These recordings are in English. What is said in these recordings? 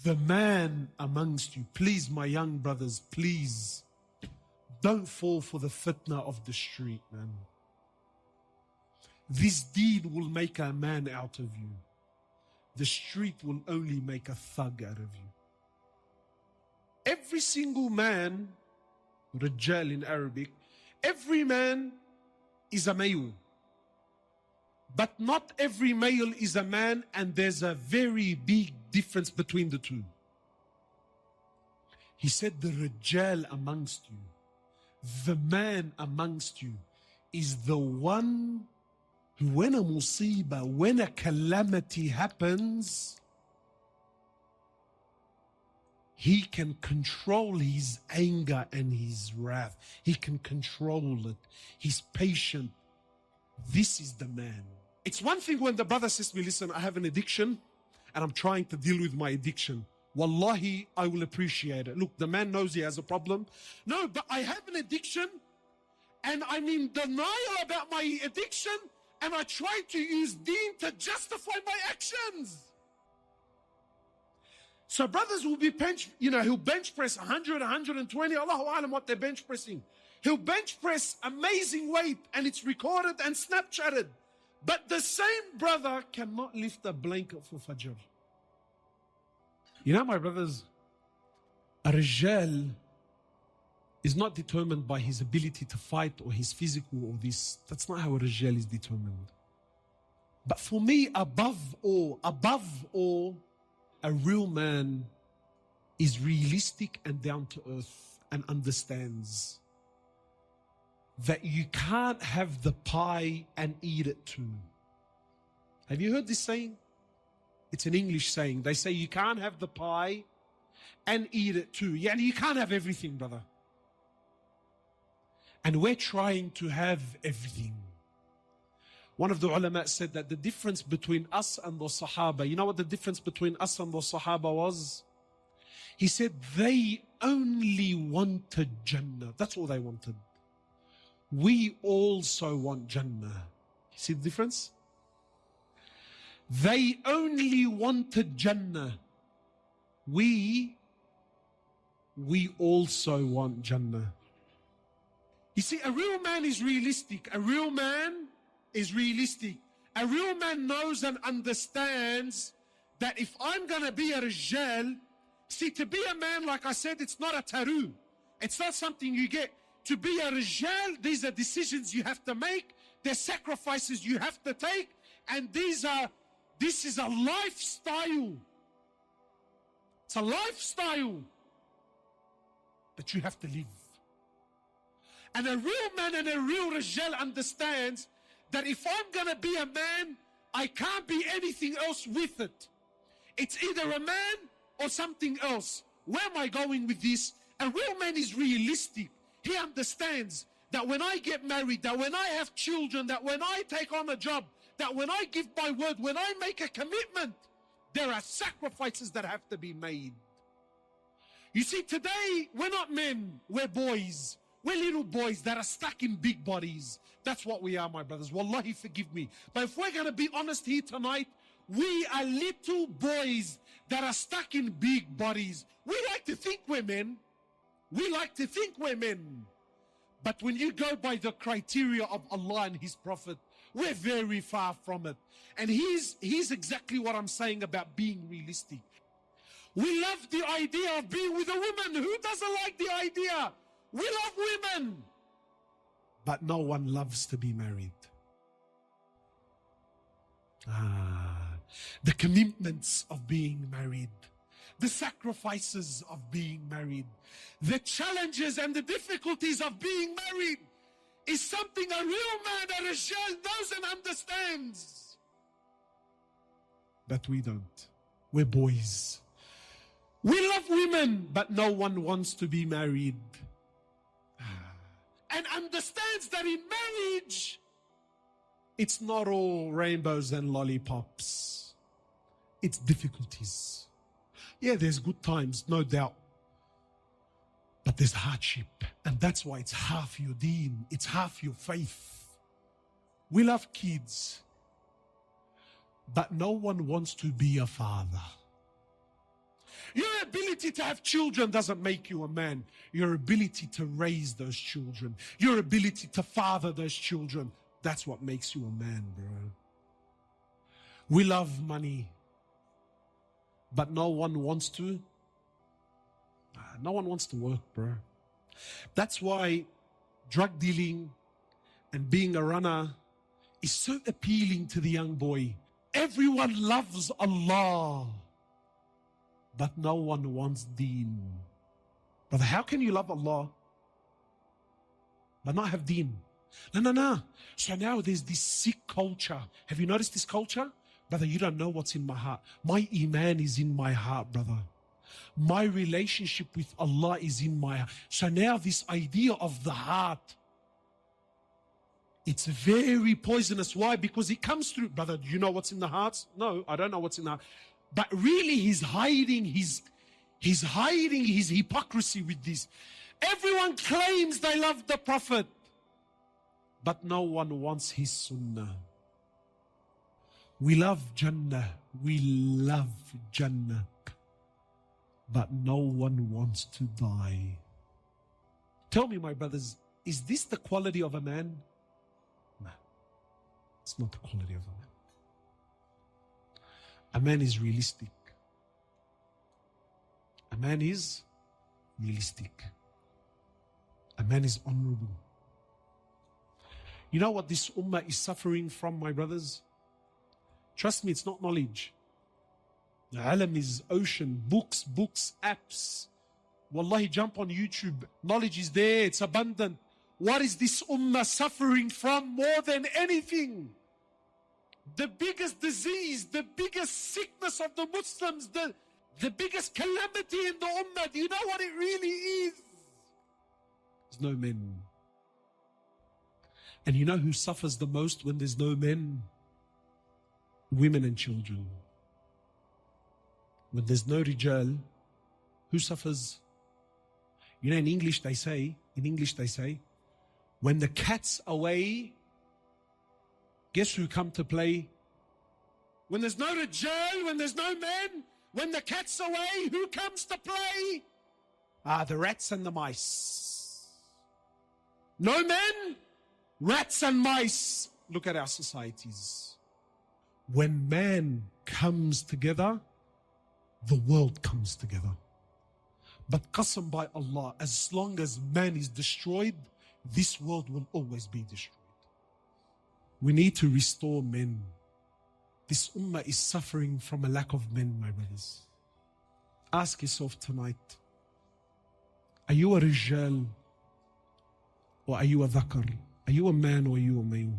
The man amongst you, please, my young brothers, please, don't fall for the fitna of the street, man. This deed will make a man out of you. The street will only make a thug out of you. Every single man, Rajal in Arabic, every man is a male. But not every male is a man, and there's a very big difference between the two. He said the Rajal amongst you, the man amongst you, is the one who, when a musibah, when a calamity happens, he can control his anger and his wrath. He can control it. He's patient. This is the man. It's one thing when the brother says to me, listen, I have an addiction and I'm trying to deal with my addiction. Wallahi, I will appreciate it. Look, the man knows he has a problem. No, but I have an addiction and I'm in denial about my addiction, and I try to use deen to justify my actions. So brothers will be he'll bench press 100, 120, Allahu Alam what they're bench pressing. He'll bench press amazing weight and it's recorded and Snapchatted. But the same brother cannot lift a blanket for Fajr. You know, my brothers, a Rajal is not determined by his ability to fight or his physical or this. That's not how a Rajal is determined. But for me, above all, a real man is realistic and down to earth and understands that you can't have the pie and eat it too. Have you heard this saying? It's an English saying. They say you can't have the pie and eat it too. Yeah, you can't have everything, brother. And we're trying to have everything. One of the ulama said that the difference between us and the Sahaba, you know what the difference between us and the Sahaba was? He said they only wanted Jannah. That's all they wanted. We also want Jannah. See the difference? They only wanted Jannah. We also want Jannah. You see, a real man is realistic. A real man is realistic. A real man knows and understands that if I'm going to be a Rajal, see, to be a man, like I said, it's not a taru. It's not something you get. To be a Rajal, these are decisions you have to make. There's sacrifices you have to take. And this is a lifestyle. It's a lifestyle that you have to live. And a real man and a real Rajal understands that if I'm going to be a man, I can't be anything else with it. It's either a man or something else. Where am I going with this? A real man is realistic. He understands that when I get married, that when I have children, that when I take on a job, that when I give my word, when I make a commitment, there are sacrifices that have to be made. You see, today, we're not men, we're boys. We're little boys that are stuck in big bodies. That's what we are, my brothers. Wallahi, forgive me. But if we're going to be honest here tonight, we are little boys that are stuck in big bodies. We like to think we're men. We like to think we're men. But when you go by the criteria of Allah and His Prophet, we're very far from it. And he's exactly what I'm saying about being realistic. We love the idea of being with a woman. Who doesn't like the idea? We love women. But no one loves to be married. The commitments of being married. The sacrifices of being married. The challenges and the difficulties of being married is something a real man, a Rajal, knows and understands. But we don't. We're boys. We love women, but no one wants to be married. And understands that in marriage, it's not all rainbows and lollipops. It's difficulties. Yeah, there's good times, no doubt. But there's hardship. And that's why it's half your deen. It's half your faith. We love kids. But no one wants to be a father. ability to have children doesn't make you a man. Your ability to raise those children, your ability to father those children, that's what makes you a man, bro. We love money, but no one wants to. No one wants to work, bro. That's why drug dealing and being a runner is so appealing to the young boy. Everyone loves Allah, but no one wants deen. Brother, how can you love Allah but not have deen? No. So now there's this sick culture. Have you noticed this culture? Brother, you don't know what's in my heart. My iman is in my heart, brother. My relationship with Allah is in my heart. So now this idea of the heart, it's very poisonous. Why? Because it comes through. Brother, do you know what's in the heart? No, I don't know what's in the heart. But really he's hiding his hypocrisy with this. Everyone claims they love the Prophet, but no one wants his sunnah. We love Jannah. We love Jannah. But no one wants to die. Tell me, my brothers, is this the quality of a man? No. It's not the quality of a man. A man is realistic. A man is realistic. A man is honorable. You know what this ummah is suffering from, my brothers? Trust me, it's not knowledge. The alam is ocean, books, apps. Wallahi, jump on YouTube. Knowledge is there, it's abundant. What is this ummah suffering from more than anything? The biggest disease, the biggest sickness of the Muslims, the biggest calamity in the ummah. Do you know what it really is? There's no men. And you know who suffers the most when there's no men? Women and children. When there's no rijal, who suffers? You know, in English they say, when the cat's away, guess who come to play? When there's no rijal, when there's no men, when the cat's away, who comes to play? The rats and the mice. No men, rats and mice. Look at our societies. When man comes together, the world comes together. But qasam by Allah, as long as man is destroyed, this world will always be destroyed. We need to restore men. This ummah is suffering from a lack of men, my brothers. Ask yourself tonight, are you a rijal or are you a dhakar? Are you a man or are you a male?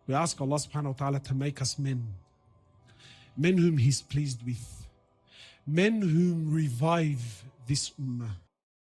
We ask Allah subhanahu wa ta'ala to make us men. Men whom He's pleased with. Men whom revive this ummah.